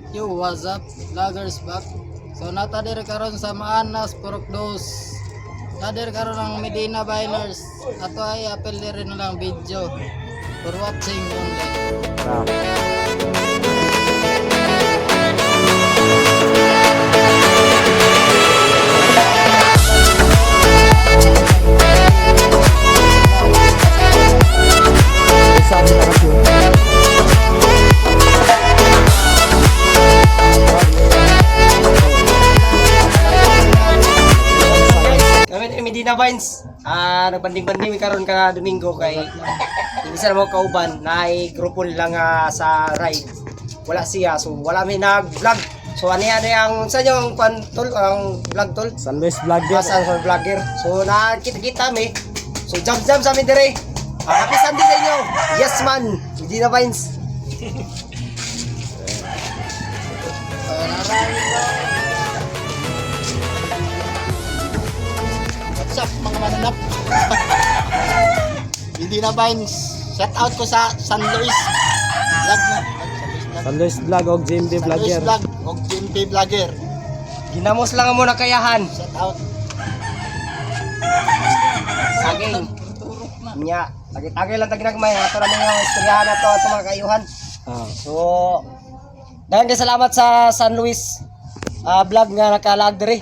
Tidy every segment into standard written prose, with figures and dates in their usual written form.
Yo, what's up? Vloggers back. So natadir karon sa Maanas, Porokdos. Nadir karon ng Medina Biners. Ato ay apel rin lang video. For watching only. Medina Vines, nagbanding-banding karon ka Domingo kay isa na mo kauban na ay grupo nila nga sa ride. Wala siya, so wala may nag-vlog. So ano ang sa inyo ang pantol, ang vlog tol? Sunwest Vlogger. Sunwest Vlogger. So nakita-kita mi. So jump sa amin dire. Happy Sunday sa inyo. Yes man, Medina Vines. What's up mga mananap? Medina Biners. Shout out ko sa San Luis Vlog na. Sunwest Vlog o GMB San Luis Vlogger. Vlog o GMP Vlogger. Ginamos lang mo na kayahan. Shout out. Saging. Nya, tagay lang taginagmay ato na mga istoryahan na to ato mga kayuhan. So, dahil salamat sa San Luis vlog nga nakalag diri.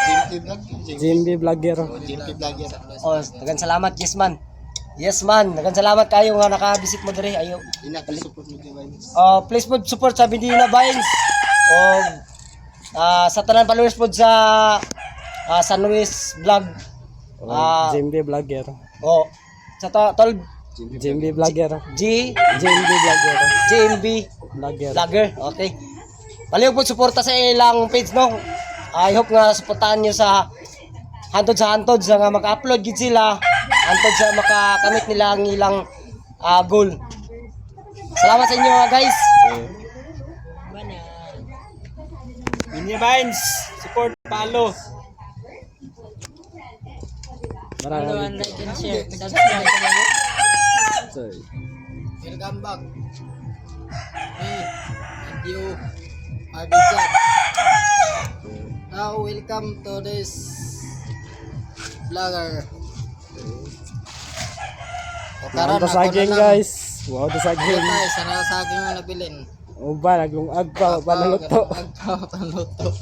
GMP Vlog. GMB Vlogger. GMP Vlogger. Oh, dagan salamat yes man. Yes man, dagan salamat kayo nga nakabisit mo diri ayo. Support Medina Biners. Please po support sa Medina Vines. Sa tanan followers po sa San Luis vlog. GMB Vlogger. Sa tol GMB Vlogger. GMB Vlogger. GMB Vlogger. Vlogger. Okay. Paliw po suporta sa ilang page no. I hope nga suportahan niyo sa hantod sa nga mag-upload gid sila. Hantod sa makakamit nila ang ilang goal. Salamat sa inyo guys. Medina Vines. Support, follow. Maraming Like and share. Sorry. Welcome back. Me and you are the chat. Now welcome to this vlogger. Wow, to saging guys. Wow, to saging. Guys, sana saging ang nabilin. Uba, naglungag pa, panaluto. Panaluto.